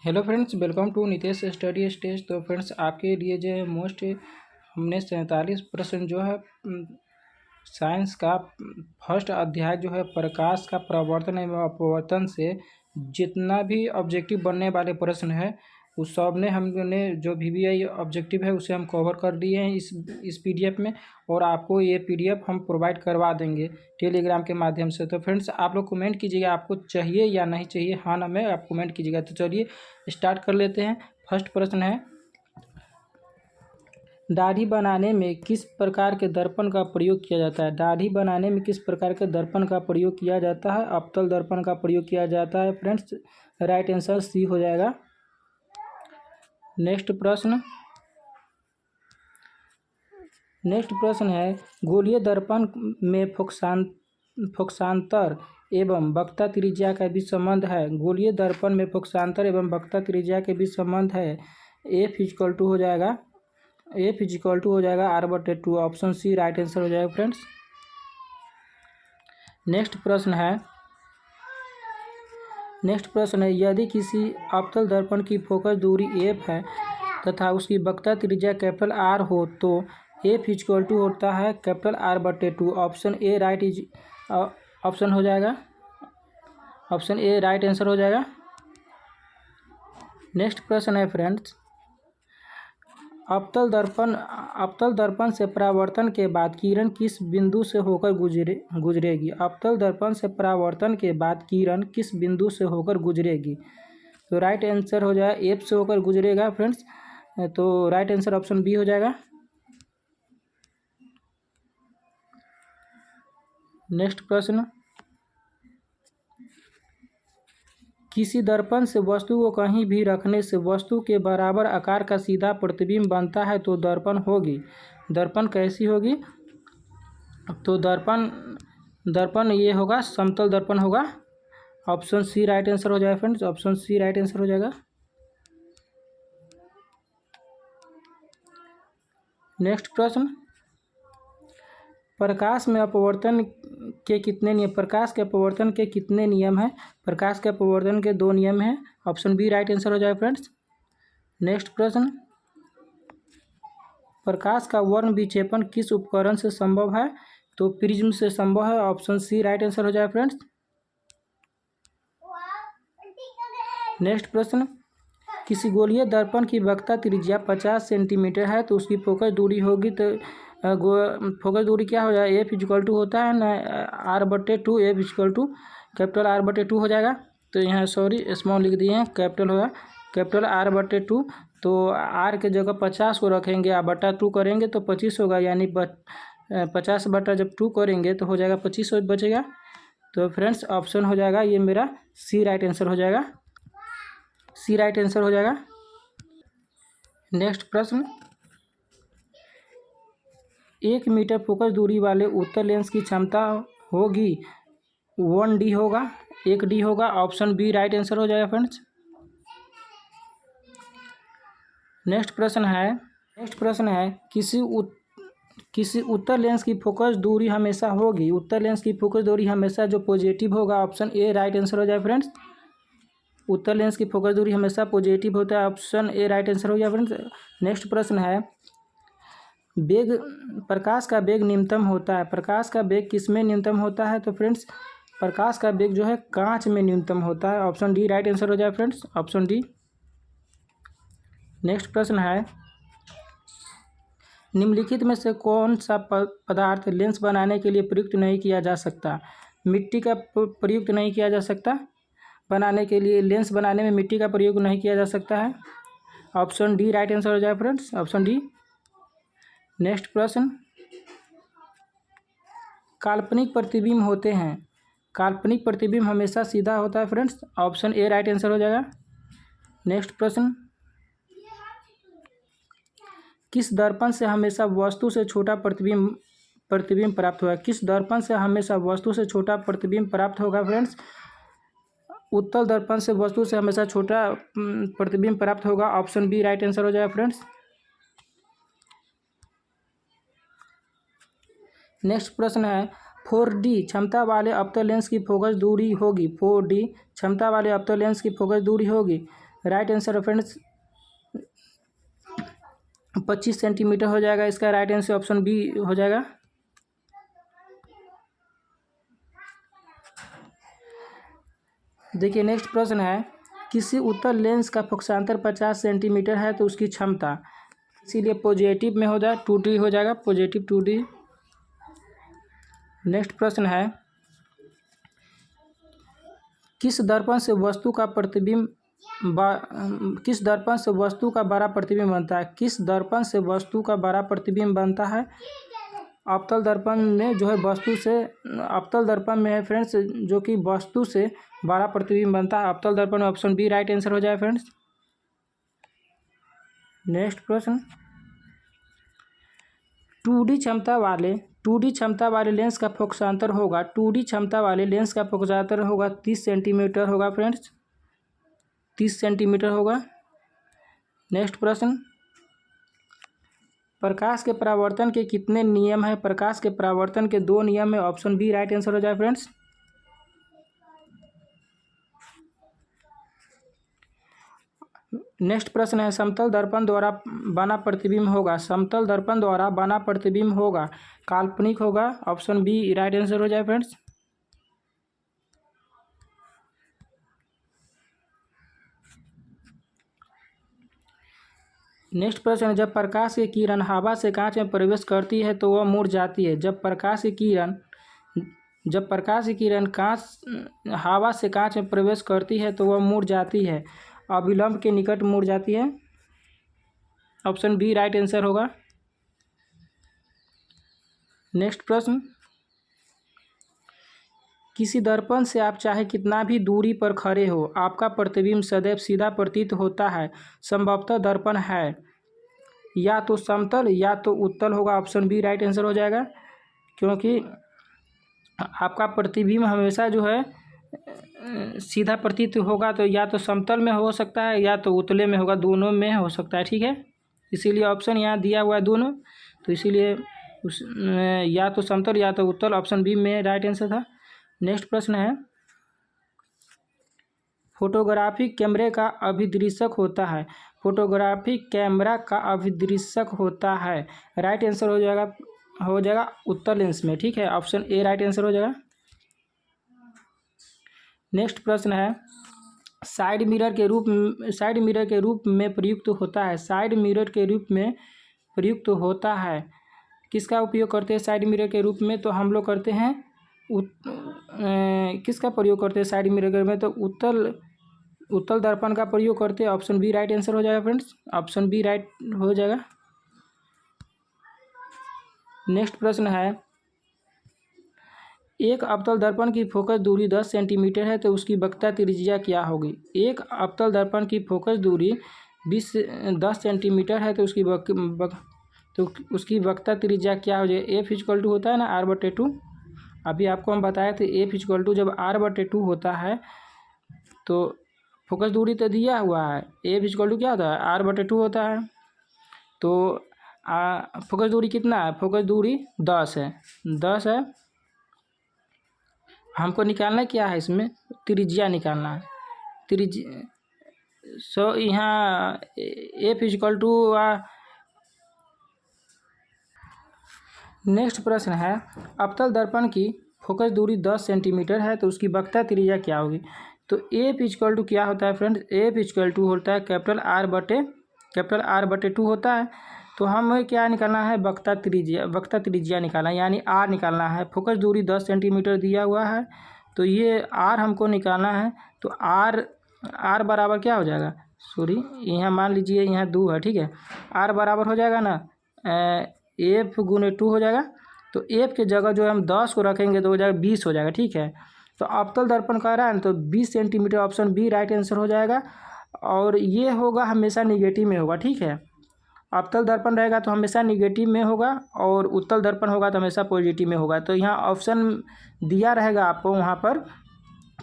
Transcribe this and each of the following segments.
Hello friends, welcome to Nitesh study stage. तो friends, आपके लिए जो है मोस्ट हमने 47 प्रश्न जो है साइंस का फर्स्ट अध्याय जो है प्रकाश का प्रवर्तन एवं अपवर्तन से जितना भी ऑब्जेक्टिव बनने वाले प्रश्न है उस सब ने हमने जो VVI ऑब्जेक्टिव है उसे हम कवर कर दिए हैं इस PDF में, और आपको ये PDF हम प्रोवाइड करवा देंगे टेलीग्राम के माध्यम से। तो फ्रेंड्स, आप लोग कमेंट कीजिएगा आपको चाहिए या नहीं चाहिए, हाँ ना में आप कमेंट कीजिएगा। तो चलिए स्टार्ट कर लेते हैं। फर्स्ट प्रश्न है, दाढ़ी बनाने में किस प्रकार के दर्पण का प्रयोग किया जाता है? दाढ़ी बनाने में किस प्रकार के दर्पण का प्रयोग किया जाता है? अवतल दर्पण का प्रयोग किया जाता है। फ्रेंड्स, राइट आंसर सी हो जाएगा। नेक्स्ट प्रश्न है, गोलीय दर्पण में फोकसांतर एवं वक्रता त्रिज्या का बीच संबंध है। गोलीय दर्पण में फोकसांतर एवं वक्रता त्रिज्या के बीच संबंध है। F इक्वल टू हो जाएगा R/2। Option C right answer हो जाएगा फ्रेंड्स। नेक्स्ट प्रश्न है, यदि किसी अवतल दर्पण की फोकस दूरी f है तथा उसकी वक्रता त्रिज्या R हो तो F इक्वल टू होता है R/2। Option A right answer हो जाएगा। नेक्स्ट प्रश्न है फ्रेंड्स, अवतल दर्पण से परावर्तन के बाद किरण किस बिंदु से होकर गुजरेगी? अवतल दर्पण से परावर्तन के बाद किरण किस बिंदु से होकर गुजरेगी? तो राइट आंसर हो जाएगा F से होकर गुजरेगा फ्रेंड्स। तो राइट आंसर ऑप्शन बी हो जाएगा। नेक्स्ट प्रश्न, किसी दर्पण से वस्तु को कहीं भी रखने से वस्तु के बराबर आकार का सीधा प्रतिबिंब बनता है तो दर्पण कैसी होगी? तो दर्पण ये होगा, समतल दर्पण होगा। ऑप्शन सी राइट आंसर हो जाएगा friends. Option C right answer हो जाएगा। नेक्स्ट प्रश्न, प्रकाश के अपवर्तन के कितने नियम हैं? प्रकाश के अपवर्तन के 2 नियम हैं। ऑप्शन बी राइट आंसर हो जाएगा फ्रेंड्स। नेक्स्ट प्रश्न, प्रकाश का वर्ण विक्षेपण किस उपकरण से संभव है? तो प्रिज्म से संभव है। ऑप्शन सी राइट आंसर हो जाएगा फ्रेंड्स। नेक्स्ट प्रश्न, किसी गोलीय दर्पण की वक्रता त्रिज्या 50 सेंटीमीटर है तो उसकी फोकस दूरी होगी, तो फोकस दूरी क्या हो जाएगा? F इक्वल टू होता है ना R/2। F equal to R/2 हो जाएगा। तो यहाँ सॉरी स्मॉल लिख दिए हैं, कैपिटल होगा R/2। तो R के जगह 50 को रखेंगे, आप बटा 2 करेंगे तो 25 होगा, यानी 50 बटा जब 2 करेंगे तो हो जाएगा 25 बचेगा। तो फ्रेंड्स, ऑप्शन हो जाएगा ये मेरा सी राइट आंसर हो जाएगा। नेक्स्ट प्रश्न, 1 मीटर फोकस दूरी वाले उत्तल लेंस की क्षमता होगी 1D होगा, 1D होगा। ऑप्शन बी राइट आंसर हो जाएगा फ्रेंड्स। नेक्स्ट प्रश्न है, किसी उत्तल लेंस की फोकस दूरी हमेशा होगी, उत्तल लेंस की फोकस दूरी हमेशा जो पॉजिटिव होगा। ऑप्शन ए राइट आंसर हो जाएगा फ्रेंड्स। उत्तल लेंस की फोकस दूरी हमेशा पॉजिटिव होता है। ऑप्शन ए राइट आंसर हो गया फ्रेंड्स। नेक्स्ट प्रश्न है, प्रकाश का वेग न्यूनतम होता है। प्रकाश का वेग किस में न्यूनतम होता है? तो फ्रेंड्स, प्रकाश का वेग जो है कांच में न्यूनतम होता है। ऑप्शन डी राइट आंसर हो जाए फ्रेंड्स। Option D. नेक्स्ट प्रश्न है, निम्नलिखित में से कौन सा पदार्थ लेंस बनाने के लिए प्रयुक्त नहीं किया जा सकता? मिट्टी का प्रयुक्त नहीं किया जा सकता बनाने के लिए, लेंस बनाने में मिट्टी का प्रयोग नहीं किया जा सकता है। ऑप्शन डी राइट आंसर हो जाए फ्रेंड्स। Option D. नेक्स्ट प्रश्न, काल्पनिक प्रतिबिंब होते हैं काल्पनिक प्रतिबिंब हमेशा सीधा होता है friends, option A right answer हो जाएगा। नेक्स्ट प्रश्न, किस दर्पण से हमेशा वस्तु से छोटा प्रतिबिंब प्राप्त होगा? किस दर्पण से हमेशा वस्तु से छोटा प्रतिबिंब प्राप्त होगा फ्रेंड्स? उत्तल दर्पण से वस्तु से हमेशा छोटा प्रतिबिंब प्राप्त होगा, ऑप्शन बी राइट आंसर हो जाएगा फ्रेंड्स। नेक्स्ट प्रश्न है, 4D क्षमता वाले अवतल लेंस की फोकस दूरी होगी। 4D क्षमता वाले अवतल लेंस की फोकस दूरी होगी, राइट आंसर फ्रेंड्स 25 सेंटीमीटर हो जाएगा। इसका राइट आंसर ऑप्शन बी हो जाएगा। देखिए नेक्स्ट प्रश्न है, किसी उत्तल लेंस का फोकसांतर 50 सेंटीमीटर है तो उसकी क्षमता, इसीलिए पॉजिटिव में हो जाए 2D हो जाएगा, पॉजिटिव 2D। नेक्स्ट प्रश्न है, किस दर्पण से वस्तु का बड़ा प्रतिबिंब बनता है? किस दर्पण से वस्तु का बड़ा प्रतिबिंब बनता है? अवतल दर्पण में जो है वस्तु से, अवतल दर्पण में है फ्रेंड्स जो कि वस्तु से बड़ा प्रतिबिंब बनता है, अवतल दर्पण में, ऑप्शन बी राइट आंसर हो जाए फ्रेंड्स। नेक्स्ट प्रश्न, 2D क्षमता वाले लेंस का फोकसांतर होगा, 2D क्षमता वाले लेंस का फोकसांतर होगा 30 सेंटीमीटर होगा फ्रेंड्स, 30 सेंटीमीटर होगा। नेक्स्ट प्रश्न, प्रकाश के परावर्तन के कितने नियम हैं? प्रकाश के परावर्तन के 2 नियम है, ऑप्शन बी राइट आंसर हो जाए फ्रेंड्स। नेक्स्ट प्रश्न है, समतल दर्पण द्वारा बना प्रतिबिंब होगा, समतल दर्पण द्वारा बना प्रतिबिंब होगा, काल्पनिक होगा, ऑप्शन बी राइट आंसर हो जाए फ्रेंड्स। नेक्स्ट प्रश्न है, जब प्रकाश की किरण हवा से कांच में प्रवेश करती है तो वह मुड़ जाती है। जब प्रकाश की किरण हवा से कांच में प्रवेश करती है तो वह मुड़ जाती है, अभिलंब के निकट मुड़ जाती है, ऑप्शन बी राइट आंसर होगा। नेक्स्ट प्रश्न, किसी दर्पण से आप चाहे कितना भी दूरी पर खड़े हो, आपका प्रतिबिंब सदैव सीधा प्रतीत होता है, संभवतः दर्पण है या तो समतल या तो उत्तल होगा, ऑप्शन बी राइट आंसर हो जाएगा, क्योंकि आपका प्रतिबिंब हमेशा जो है सीधा प्रतीत होगा, तो या तो समतल में हो सकता है या तो उत्तले में होगा, दोनों में हो सकता है, ठीक है। इसीलिए ऑप्शन यहाँ दिया हुआ है दोनों, तो इसीलिए या तो समतल या तो उत्तल, ऑप्शन बी में राइट आंसर था। नेक्स्ट प्रश्न है, फोटोग्राफिक कैमरे का अभिदृश्यक होता है, फोटोग्राफिक कैमरा का अभिदृश्यक होता है, राइट आंसर हो जाएगा उत्तल लेंस में, ठीक है, ऑप्शन ए राइट आंसर हो जाएगा। नेक्स्ट प्रश्न है, साइड मिरर के रूप में प्रयुक्त होता है, साइड मिरर के रूप में प्रयुक्त होता है, किसका उपयोग करते हैं साइड मिरर के रूप में? तो हम लोग करते हैं किसका प्रयोग करते हैं साइड मिरर में? तो उत्तल दर्पण का प्रयोग करते हैं, ऑप्शन बी राइट आंसर हो जाएगा फ्रेंड्स, ऑप्शन बी राइट हो जाएगा। नेक्स्ट प्रश्न है, एक अवतल दर्पण की फोकस दूरी 10 सेंटीमीटर है तो उसकी वक्रता त्रिज्या क्या होगी? एक अवतल दर्पण की फोकस दूरी 10 सेंटीमीटर है तो उसकी वक्रता त्रिज्या क्या हो जाएगी? एफ इक्वल टू होता है ना r/2, अभी आपको हम बताए थे एफ इक्वल टू जब r/2 होता है तो फोकस दूरी तो दिया हुआ है, एफ इक्वल टू क्या होता है r/2 होता है, तो फोकस दूरी कितना है? फोकस दूरी 10 है, हमको निकालना क्या है? इसमें त्रिज्या निकालना है, सो यहाँ एफ इक्वल टू। नेक्स्ट प्रश्न है, अवतल दर्पण की फोकस दूरी 10 सेंटीमीटर है तो उसकी वक्रता त्रिज्या क्या होगी? तो एफ इक्वल टू क्या होता है फ्रेंड्स? एफ इक्वल टू होता है कैपिटल R/2 होता है, तो हमें क्या निकालना है? वक्रता त्रिज्या निकालना है, यानी आर निकालना है। फोकस दूरी 10 सेंटीमीटर दिया हुआ है तो ये आर हमको निकालना है, तो आर बराबर क्या हो जाएगा? सॉरी, यहाँ मान लीजिए यहाँ 2 है, ठीक है, आर बराबर हो जाएगा ना एफ × 2 हो जाएगा, तो एफ के जगह जो हम 10 को रखेंगे तो हो जाएगा 20 हो जाएगा, ठीक है। तो अवतल दर्पण कह रहा है ना, तो 20 centimetre, option B right answer हो जाएगा। और ये होगा हमेशा निगेटिव में होगा, ठीक है। अवतल दर्पण रहेगा तो हमेशा निगेटिव में होगा, और उत्तल दर्पण होगा तो हमेशा पॉजिटिव में होगा। तो यहाँ ऑप्शन दिया रहेगा आपको, वहाँ पर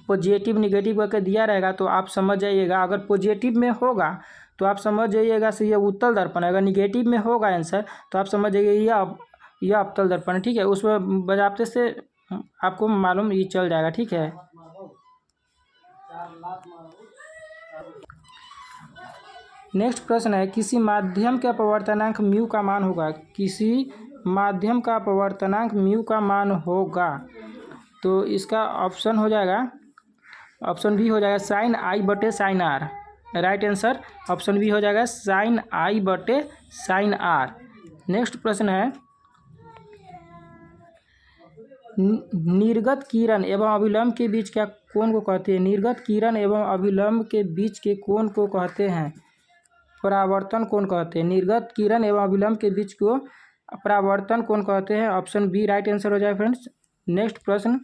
पॉजिटिव निगेटिव करके दिया रहेगा, तो आप समझ जाइएगा। अगर पॉजिटिव में होगा तो आप समझ जाइएगा से ये उत्तल दर्पण है, अगर निगेटिव में होगा आंसर तो आप समझ जाइए यह अवतल दर्पण है, ठीक है। उसमें बजाते से आपको मालूम ये चल जाएगा, ठीक है। नेक्स्ट प्रश्न है, किसी माध्यम का अपवर्तनांक म्यू का मान होगा। किसी माध्यम का अपवर्तनांक म्यू का मान होगा, तो इसका ऑप्शन हो जाएगा, ऑप्शन बी हो जाएगा साइन आई बटे sine R. Right answer option B हो जाएगा साइन आई बटे साइन आर। नेक्स्ट प्रश्न है, निर्गत किरण एवं अभिलंब के बीच क्या कोण को कहते हैं। निर्गत किरण एवं अभिलंब के बीच के कोण को कहते हैं परावर्तन कोण कहते हैं। निर्गत किरण एवं अभिलंब के बीच को परावर्तन कोण कहते हैं। ऑप्शन बी राइट आंसर हो जाए फ्रेंड्स। नेक्स्ट प्रश्न,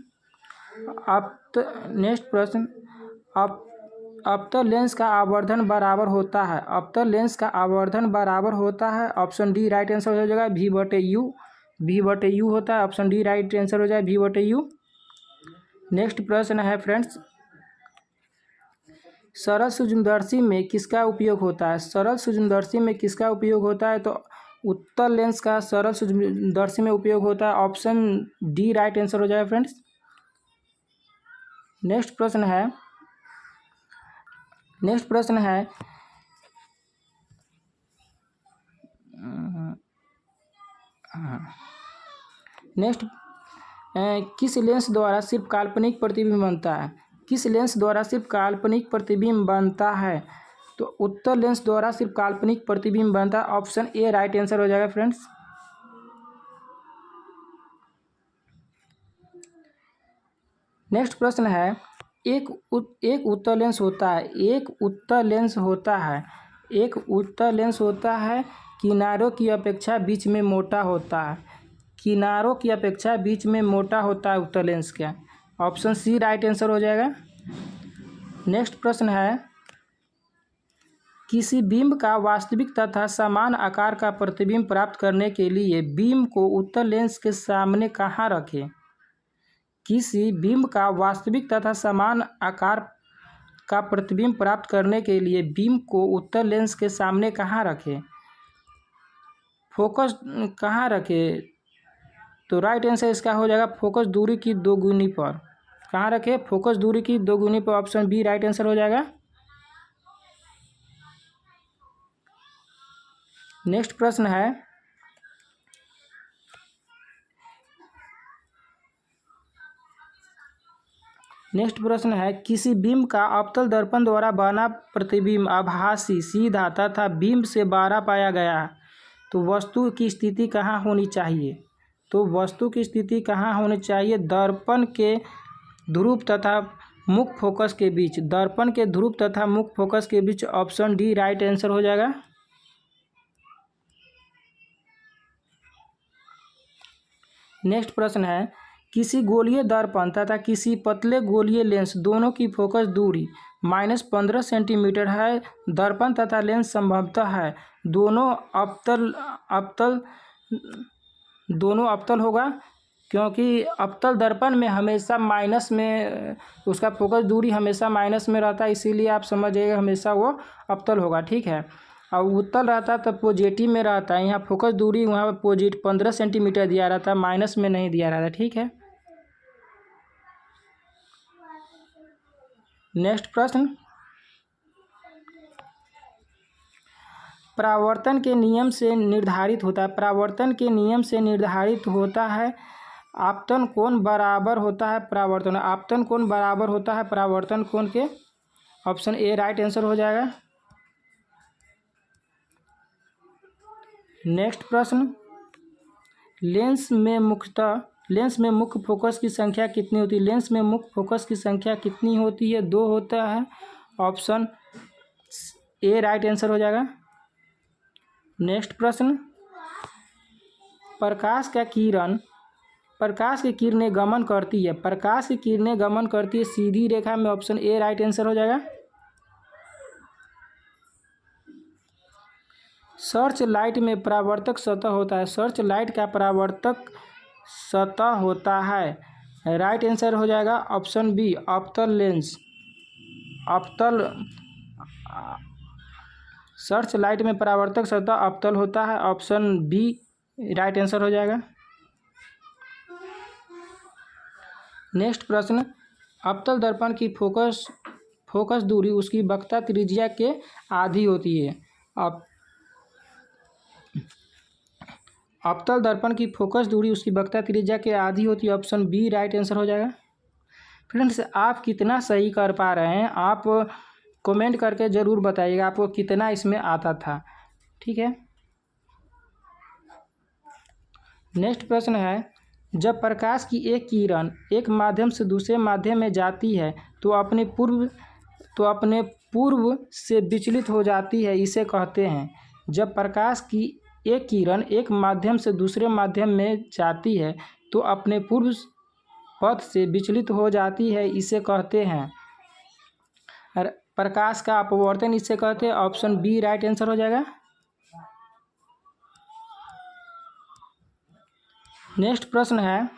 अवतल लेंस का आवर्धन बराबर होता है। अवतल लेंस का आवर्धन बराबर होता है। ऑप्शन डी राइट आंसर हो जाएगा वी बटे यू। वी बटे यू होता है, ऑप्शन डी राइट आंसर हो जाए वी बटे यू। नेक्स्ट प्रश्न है फ्रेंड्स, सरल सूक्ष्मदर्शी में किसका उपयोग होता है। सरल सूक्ष्मदर्शी में किसका उपयोग होता है, तो उत्तल लेंस का सरल सूक्ष्मदर्शी में उपयोग होता है। ऑप्शन डी राइट आंसर हो जाए फ्रेंड्स। नेक्स्ट प्रश्न है, किस लेंस द्वारा सिर्फ काल्पनिक प्रतिबिंब बनता है। किस लेंस द्वारा सिर्फ काल्पनिक प्रतिबिंब बनता है, तो उत्तल लेंस द्वारा सिर्फ काल्पनिक प्रतिबिंब बनता है। ऑप्शन ए राइट आंसर हो जाएगा फ्रेंड्स। नेक्स्ट प्रश्न है, एक उत्तल लेंस होता है। एक उत्तल लेंस होता है। एक उत्तल लेंस होता है, किनारों की अपेक्षा बीच में मोटा होता है। किनारों की अपेक्षा बीच में मोटा होता है उत्तल लेंस का। ऑप्शन सी राइट आंसर हो जाएगा। नेक्स्ट प्रश्न है, किसी बिंब का वास्तविक तथा समान आकार का प्रतिबिंब प्राप्त करने के लिए बिंब को उत्तल लेंस के सामने कहाँ रखें। किसी बिंब का वास्तविक तथा समान आकार का प्रतिबिंब प्राप्त करने के लिए बिंब को उत्तल लेंस के सामने कहाँ रखें, फोकस कहाँ रखें, तो राइट आंसर इसका हो जाएगा फोकस दूरी की दोगुनी पर। कहाँ रखें, फोकस दूरी की दोगुनी पर। ऑप्शन बी राइट आंसर हो जाएगा। नेक्स्ट प्रश्न है, किसी बिंब का अवतल दर्पण द्वारा बना प्रतिबिंब आभासी, सीधा तथा बिंब से बाहर पाया गया, तो वस्तु की स्थिति कहाँ होनी चाहिए। तो वस्तु की स्थिति कहाँ होनी चाहिए, दर्पण के ध्रुव तथा मुख्य फोकस के बीच। दर्पण के ध्रुव तथा मुख्य फोकस के बीच। ऑप्शन डी राइट आंसर हो जाएगा। नेक्स्ट प्रश्न है, किसी गोलीय दर्पण तथा किसी पतले गोलीय लेंस दोनों की फोकस दूरी -15 सेंटीमीटर है। दर्पण तथा लेंस संभवतः है दोनों अवतल होगा, क्योंकि अवतल दर्पण में हमेशा माइनस में उसका फोकस दूरी हमेशा माइनस में रहता है, इसीलिए आप समझिएगा हमेशा वो अवतल होगा, ठीक है। और उत्तल रहता तो पॉजिटिव में रहता है। यहाँ फोकस दूरी वहाँ पर पॉजिटिव 15 सेंटीमीटर दिया रहता है, माइनस में नहीं दिया रहता, ठीक है। नेक्स्ट प्रश्न, परावर्तन के नियम से निर्धारित होता है। परावर्तन के नियम से निर्धारित होता है आपतन कोण बराबर होता है परावर्तन। आपतन कोण बराबर होता है परावर्तन कोण के। ऑप्शन ए राइट आंसर हो जाएगा। नेक्स्ट प्रश्न, लेंस में मुख्य फोकस की संख्या कितनी होती है। लेंस में मुख्य फोकस की संख्या कितनी होती है, 2 होता है। ऑप्शन ए राइट आंसर हो जाएगा। नेक्स्ट प्रश्न, प्रकाश का किरण प्रकाश की किरणें गमन करती है, प्रकाश की किरणें गमन करती है सीधी रेखा में, ऑप्शन ए राइट आंसर हो जाएगा। सर्च लाइट में परावर्तक सतह होता है, सर्च लाइट का परावर्तक सतह होता है, राइट आंसर हो जाएगा ऑप्शन बी अवतल लेंस। अवतल सर्च लाइट में परावर्तक सतह अवतल होता है, ऑप्शन बी राइट आंसर हो जाएगा। नेक्स्ट प्रश्न, अवतल दर्पण की फोकस दूरी उसकी वक्रता त्रिज्या के आधी होती है। अवतल दर्पण की फोकस दूरी उसकी वक्रता त्रिज्या के आधी होती है, ऑप्शन बी राइट आंसर हो जाएगा। फ्रेंड्स, आप कितना सही कर पा रहे हैं आप कमेंट करके ज़रूर बताइएगा आपको कितना इसमें आता था, ठीक है। नेक्स्ट प्रश्न है, जब प्रकाश की एक किरण एक माध्यम से दूसरे माध्यम में जाती है तो अपने पूर्व से विचलित हो जाती है, इसे कहते हैं। जब प्रकाश की एक किरण एक माध्यम से दूसरे माध्यम में जाती है तो अपने पूर्व पथ से विचलित हो जाती है, इसे कहते हैं। प्रकाश का अपवर्तन इसे कहते हैं, ऑप्शन बी राइट आंसर हो जाएगा। नेक्स्ट प्रश्न है,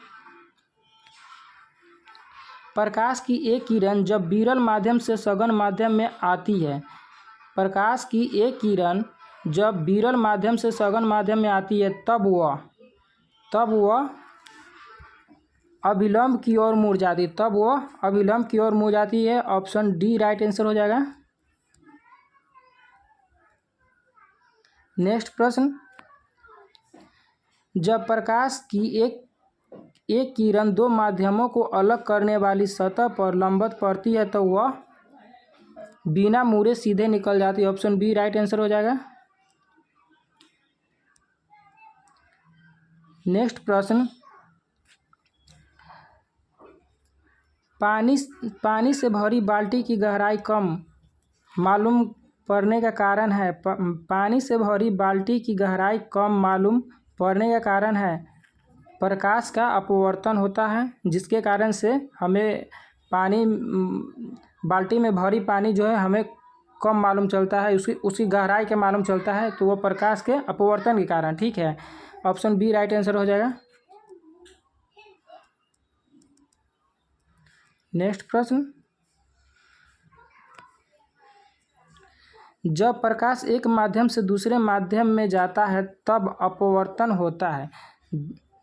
प्रकाश की एक किरण जब विरल माध्यम से सघन माध्यम में आती है, प्रकाश की एक किरण जब विरल माध्यम से सघन माध्यम में आती है तब वह अभिलंब की ओर मुड़ जाती है, तब वह अभिलंब की ओर मुड़ जाती है, ऑप्शन डी राइट आंसर हो जाएगा। नेक्स्ट प्रश्न, जब प्रकाश की एक किरण दो माध्यमों को अलग करने वाली सतह पर लंबवत पड़ती है तो वह बिना मुड़े सीधे निकल जाती है, ऑप्शन बी राइट आंसर हो जाएगा। नेक्स्ट प्रश्न, पानी से भरी बाल्टी की गहराई कम मालूम पड़ने का कारण है, पानी से भरी बाल्टी की गहराई कम मालूम पड़ने का कारण है प्रकाश का अपवर्तन होता है, जिसके कारण से हमें पानी बाल्टी में भरी पानी जो है हमें कम मालूम चलता है, उसकी गहराई के मालूम चलता है, तो वो प्रकाश के अपवर्तन के कारण, ठीक है। ऑप्शन बी राइट आंसर हो जाएगा। नेक्स्ट प्रश्न, जब प्रकाश एक माध्यम से दूसरे माध्यम में जाता है तब अपवर्तन होता है।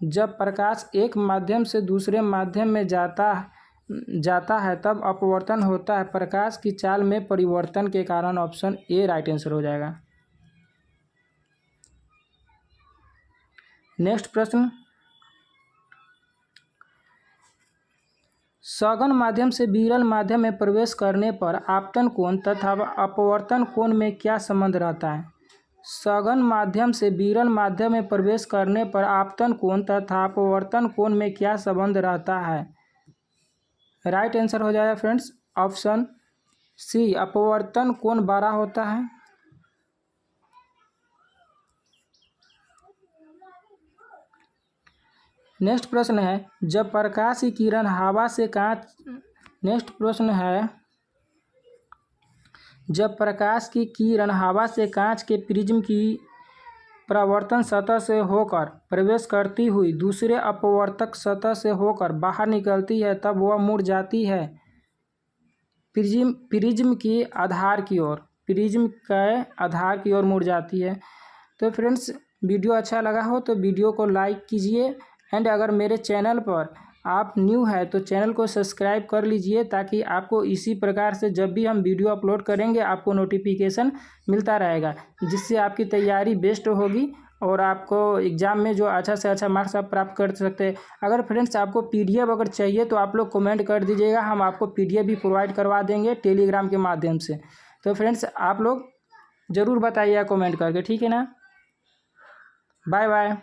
जब प्रकाश एक माध्यम से दूसरे माध्यम में जाता है तब अपवर्तन होता है प्रकाश की चाल में परिवर्तन के कारण, ऑप्शन ए राइट आंसर हो जाएगा। नेक्स्ट प्रश्न, सघन माध्यम से विरल माध्यम में प्रवेश करने पर आपतन कोण तथा अपवर्तन कोण में क्या संबंध रहता है। सघन माध्यम से विरल माध्यम में प्रवेश करने पर आपतन कोण तथा अपवर्तन कोण में क्या संबंध रहता है, राइट आंसर हो जाएगा फ्रेंड्स ऑप्शन सी अपवर्तन कोण बड़ा होता है। नेक्स्ट प्रश्न है, जब प्रकाश की किरण हवा से कांच नेक्स्ट प्रश्न है, जब प्रकाश की किरण हवा से कांच के प्रिज्म की परावर्तन सतह से होकर प्रवेश करती हुई दूसरे अपवर्तक सतह से होकर बाहर निकलती है तब वह मुड़ जाती है प्रिज्म के आधार की ओर, प्रिज्म के आधार की ओर मुड़ जाती है। तो फ्रेंड्स, वीडियो अच्छा लगा हो तो वीडियो को लाइक कीजिए एंड अगर मेरे चैनल पर आप न्यू है तो चैनल को सब्सक्राइब कर लीजिए ताकि आपको इसी प्रकार से जब भी हम वीडियो अपलोड करेंगे आपको नोटिफिकेशन मिलता रहेगा, जिससे आपकी तैयारी बेस्ट होगी और आपको एग्ज़ाम में जो अच्छा से अच्छा मार्क्स आप प्राप्त कर सकते हैं। अगर फ्रेंड्स आपको पीडीएफ अगर चाहिए तो आप लोग कमेंट कर दीजिएगा, हम आपको पीडीएफ भी प्रोवाइड करवा देंगे टेलीग्राम के माध्यम से। तो फ्रेंड्स आप लोग ज़रूर बताइएगा कमेंट करके, ठीक है ना। बाय बाय,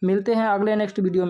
मिलते हैं अगले नेक्स्ट वीडियो में।